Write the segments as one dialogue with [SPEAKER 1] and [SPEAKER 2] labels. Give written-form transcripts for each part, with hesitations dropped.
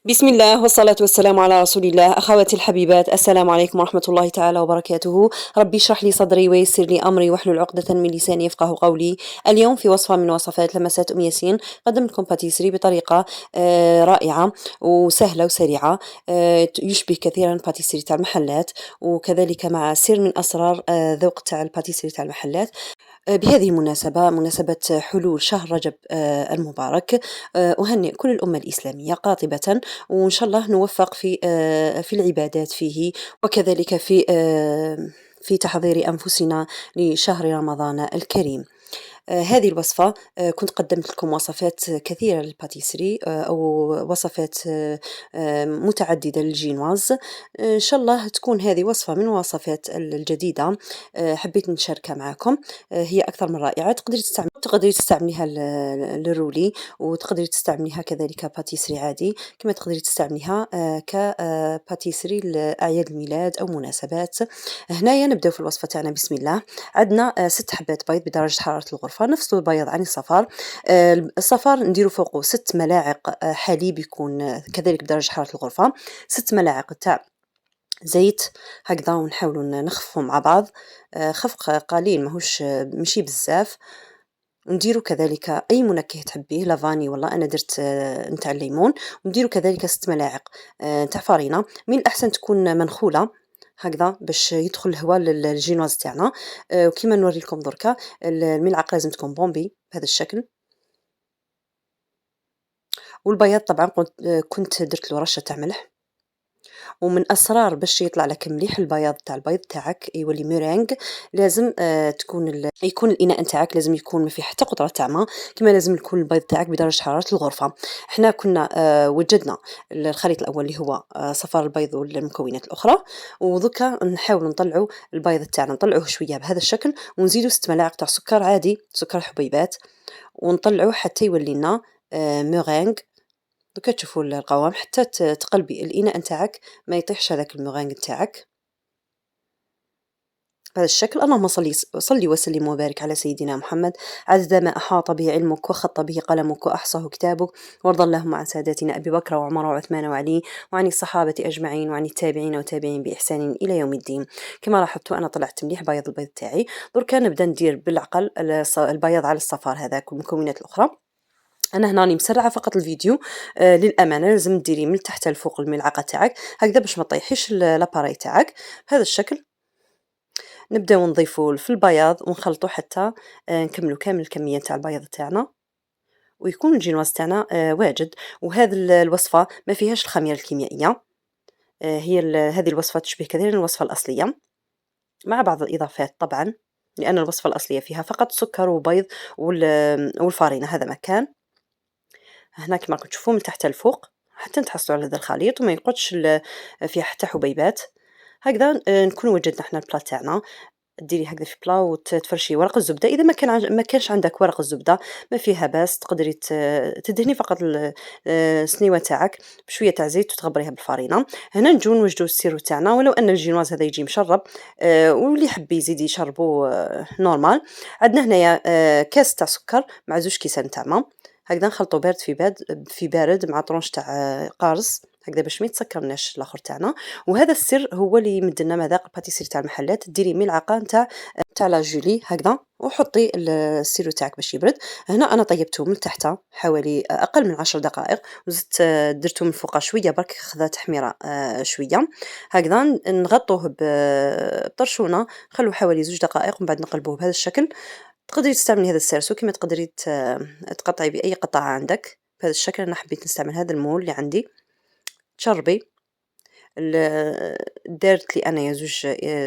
[SPEAKER 1] بسم الله والصلاة والسلام على رسول الله. أخواتي الحبيبات، السلام عليكم ورحمة الله تعالى وبركاته. ربي اشرح لي صدري ويسر لي أمري واحلل عقدة من لساني يفقه قولي. اليوم في وصفة من وصفات لمسات أم ياسين قدمت لكم باتيسري بطريقة رائعة وسهلة وسريعة. يشبه كثيرا باتيسري تاع المحلات، وكذلك مع سر من أسرار ذوق تاع الباتيسري تاع المحلات. بهذه المناسبة، مناسبة حلول شهر رجب المبارك، أهنئ كل الأمة الإسلامية قاطبة، وإن شاء الله نوفق في العبادات فيه، وكذلك في تحضير أنفسنا لشهر رمضان الكريم. هذه الوصفة كنت قدمت لكم وصفات كثيرة للباتيسري، أو وصفات متعددة للجينواز. إن شاء الله تكون هذه وصفة من الوصفات الجديدة، حبيت نشاركها معكم. هي أكثر من رائعة. تقدري تستعمليها للرولي، وتقدري تستعمليها كذلك باتيسري عادي، كما تقدري تستعمليها كباتيسري لأعياد الميلاد أو مناسبات. هنايا نبدأ في الوصفة تاعنا. بسم الله. عندنا 6 حبات بيض بدرجة حرارة الغرفة، نفصل البيض عن الصفار. الصفار نديرو فوقه 6 ملاعق حليب يكون كذلك بدرجة حرارة الغرفة، 6 ملاعق تاع زيت هكذا، ونحاولوا نخففوا مع بعض، خفق قليل ماهوش ماشي بزاف. نديرو كذلك أي منكه تحبيه، لافاني والله أنا درت نتاع الليمون. ونديرو كذلك 6 ملاعق تاع فرينة، من الأحسن تكون منخولة هكذا باش يدخل الهواء للجينواز تاعنا. وكيما نوري لكم دركا، الملعقة لازم تكون بومبي بهذا الشكل. والبياض طبعا كنت درت له رشة تاع ملح. ومن أسرار باش يطلع لك مليح البياض تاع البيض تاعك يولي ميرينغ، لازم يكون الإناء نتاعك لازم يكون ما فيه حتى قطرة تاع ما، كما لازم يكون البيض تاعك بدرجة حرارة الغرفة. احنا كنا وجدنا الخليط الأول اللي هو صفار البيض والمكونات الأخرى، ودوكا نحاول نطلعوا البيض تاعنا، نطلعوه شوية بهذا الشكل، ونزيدوا 6 ملاعق تاع سكر عادي، سكر حبيبات، ونطلعوه حتى يولي لنا ميرينغ. دوكا تشوفوا القوام حتى تقلبي الإناء نتاعك ما يطيحش هذاك المورينغ نتاعك بهذا الشكل. اللهم صلي وسلم وبارك على سيدنا محمد عدد ما أحاط به علمك وخط به قلمك وأحصاه كتابك، وارض اللهم عن ساداتنا أبي بكر وعمر وعثمان وعلي، وعن الصحابة أجمعين، وعن التابعين وتابعين بإحسان إلى يوم الدين. كما لاحظتوا أنا طلعت مليح بياض البيض تاعي. دركا نبدأ ندير بالعقل البياض على الصفار هذاك والمكونات الأخرى. أنا هنا راني مسرعة فقط الفيديو، للأمانة لازم ديري من تحت لفوق الملعقة تاعك هكذا باش ما طيحيش لاباري تاعك بهذا الشكل. نبداو نضيفو في البياض ونخلطو حتى نكملو كامل الكمية تاع البياض تاعنا، ويكون الجينواز تاعنا واجد. وهذه الوصفة ما فيهاش الخميرة الكيميائية، هي هذه الوصفة تشبه كثيرا الوصفة الأصلية مع بعض الإضافات طبعا، لأن الوصفة الأصلية فيها فقط سكر وبيض والفارينة. هذا ما كان هنا كما راكم تشوفوا من تحت لفوق حتى نتحصلوا على هذا الخليط وما يقعدش فيه حتى حبيبات. هكذا نكون وجدنا حنا البلا تاعنا. ديري هكذا في بلا وتفرشي ورق الزبده، اذا ما كانش عندك ورق الزبده ما فيها باس، تقدري تدهني فقط السنيوه تاعك بشويه تاع زيت وتغبريها بالفرينه. هنا نجو نوجدوا السيرو تاعنا، ولو ان الجينواز هذا يجي مشرب، واللي يحب يزيد يشربو نورمال. عندنا هنايا كاس تاع سكر مع 2 كيسان تاع ما، هكذا نخلطو بارد في بارد مع طرونش تاع قارص هكذا باش ما يتسكرناش الاخر تاعنا. وهذا السر هو اللي يمد لنا مذاق الباتيسري تاع المحلات. ديري ملعقه تاع لا جولي هكذا، وحطي السيرو تاعك باش يبرد. هنا انا طيبته من تحت حوالي اقل من 10 دقائق، وزدت درته من فوق شويه برك خذا تحميره شويه هكذا. نغطوه بطرشونه، نخلوه حوالي 2 دقائق ومن بعد نقلبوه بهذا الشكل. تقدري تستعملي هذا السرسو كما تقدري تقطعي بأي قطعة عندك بهذا الشكل. أنا حبيت نستعمل هذا المول اللي عندي. تشربي دارت لي أنايا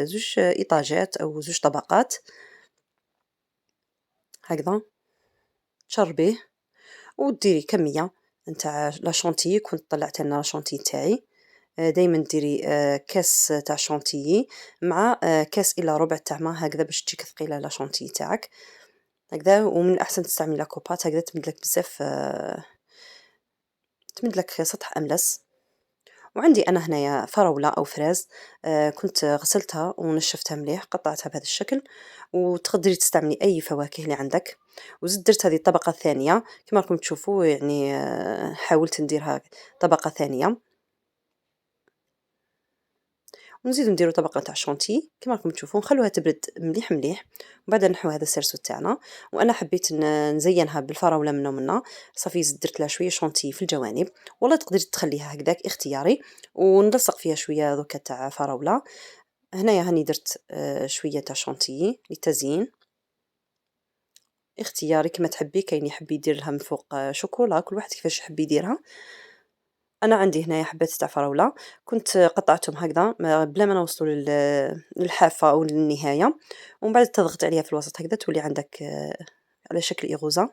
[SPEAKER 1] زوج إيطاجات أو 2 طبقات هكذا. تشربيه وديري كمية نتاع لا شونتيي. كنت طلعت لنا لا شونتيي تاعي. دايما ديري كاس تاع شونتيي مع كاس إلا ربع تاع ما هكذا باش تجيك ثقيلة لا شونتيي تاعك هكذا. ومن الأحسن تستعملي لاكوبات هكذا تمدلك بزاف، تمدلك سطح أملس. وعندي أنا هنايا فراولة أو فراز، كنت غسلتها ونشفتها مليح، قطعتها بهذا الشكل. وتقدري تستعملي أي فواكه اللي عندك. وزدت درت هذه الطبقة الثانية كما راكم تشوفوا، يعني حاولت نديرها طبقة ثانية، ونزيدو نديرو طبقة تاع شونتي كيما راكم تشوفوا، نخلوها تبرد مليح مليح، ومن بعد نحو هذا السرسو تاعنا. وأنا حبيت نزينها بالفراولة منا ومنا، صافي زدت درت لها شوية شونتي في الجوانب، والله تقدري تخليها هكذاك اختياري، ونلصق فيها شوية دوكا تاع فراولة. هنايا هاني درت شوية تاع شونتيي للتزيين، اختياري كيما تحبي، كاين يحب يدير لها من فوق شوكولا، كل واحد كيفاش يحب يديرها. أنا عندي هنايا حبات تاع فراولة، كنت قطعتهم هكذا بلا ما نوصلوا للحافة أو للنهاية، ومن بعد تضغط عليها في الوسط هكذا تولي عندك على شكل إغوزة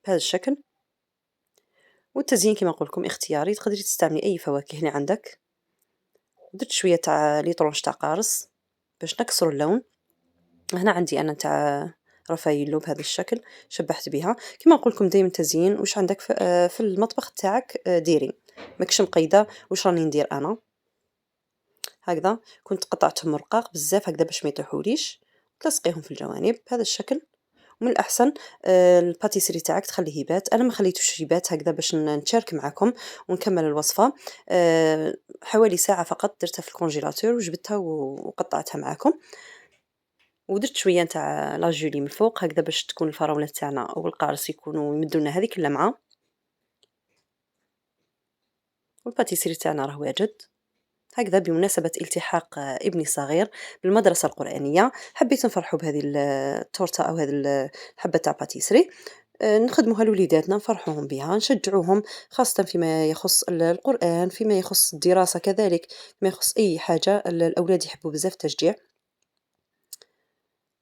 [SPEAKER 1] بهذا الشكل. والتزيين كيما نقول لكم اختياري، تقدري تستعملي أي فواكه اللي عندك. درت شوية تاع ليطرونج تاع قارص باش نكسروا اللون. هنا عندي أنا تاع رافاييلو بهذا الشكل شبحت بها. كيما نقول لكم دايما تزيين واش عندك في المطبخ تاعك ديري، ماكش مقيده واش راني ندير أنا. هكذا كنت قطعتهم رقاق بزاف هكذا باش ما يطيحوليش، تلصقيهم في الجوانب بهذا الشكل. ومن الأحسن الباتيسري تاعك تخليه يبات، أنا ما خليتوش يبات هكذا باش نشارك معكم ونكمل الوصفة. حوالي ساعة فقط درتها في الكونجيلاتور وجبتها وقطعتها معكم، ودرت شوية نتاع لاجولي من الفوق هكذا باش تكون الفراولة تاعنا أو القارص يكونوا يمدوا لنا هذيك اللمعة. والباتيسري تاعنا راه واجد. هكذا بمناسبة التحاق ابني الصغير بالمدرسة القرآنية، حبيت نفرحه بهذه التورتة أو هذه الحبة تاع باتيسري، نخدموها لوليداتنا نفرحوهم بها نشجعوهم، خاصة فيما يخص القرآن، فيما يخص الدراسة كذلك، فيما يخص أي حاجة الأولاد يحبوا بزاف التشجيع.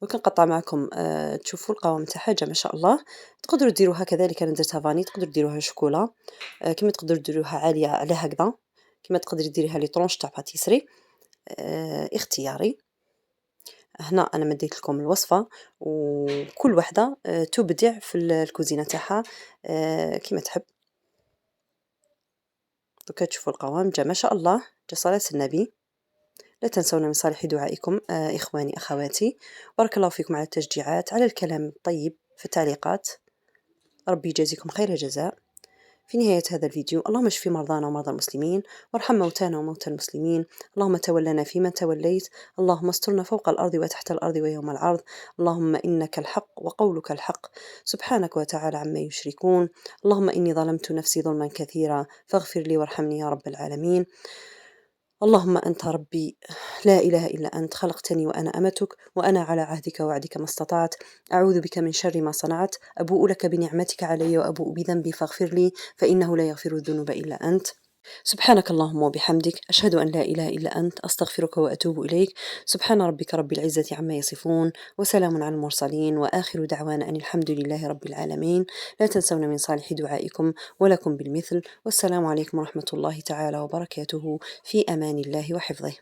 [SPEAKER 1] وكنقطع معكم تشوفوا القوام تاعها جا ما شاء الله. تقدروا ديروها كذلك، أنا درتها فاني، تقدروا ديروها شوكولا، كيما تقدروا ديروها عالية على هكذا، كيما تقدري ديريها لي طرونش تاع باتيسري، اختياري. هنا أنا مديت لكم الوصفة، وكل وحدة تبدع في الكوزينة تاعها كيما تحب. دوكا تشوفوا القوام جا ما شاء الله، جا صلاة النبي. لا تنسون من صالح دعائكم إخواني أخواتي. بارك الله فيكم على التشجيعات، على الكلام الطيب في التعليقات، ربي يجازيكم خير الجزاء. في نهاية هذا الفيديو، اللهم اشف مرضانا ومرضى المسلمين، وارحم موتانا وموتى المسلمين، اللهم تولنا فيمن توليت، اللهم استرنا فوق الأرض وتحت الأرض ويوم العرض، اللهم إنك الحق وقولك الحق، سبحانك وتعالى عما يشركون. اللهم إني ظلمت نفسي ظلما كثيرا فاغفر لي وارحمني يا رب العالمين. اللهم أنت ربي لا إله إلا أنت، خلقتني وأنا أمتك، وأنا على عهدك ووعدك ما استطعت، أعوذ بك من شر ما صنعت، أبوء لك بنعمتك علي وأبوء بذنبي فاغفر لي، فإنه لا يغفر الذنوب إلا أنت. سبحانك اللهم وبحمدك، أشهد أن لا إله إلا أنت، أستغفرك وأتوب إليك. سبحان ربك رب العزة عما يصفون، وسلام على المرسلين، وآخر دعوانا أن الحمد لله رب العالمين. لا تنسون من صالح دعائكم، ولكم بالمثل، والسلام عليكم ورحمة الله تعالى وبركاته، في أمان الله وحفظه.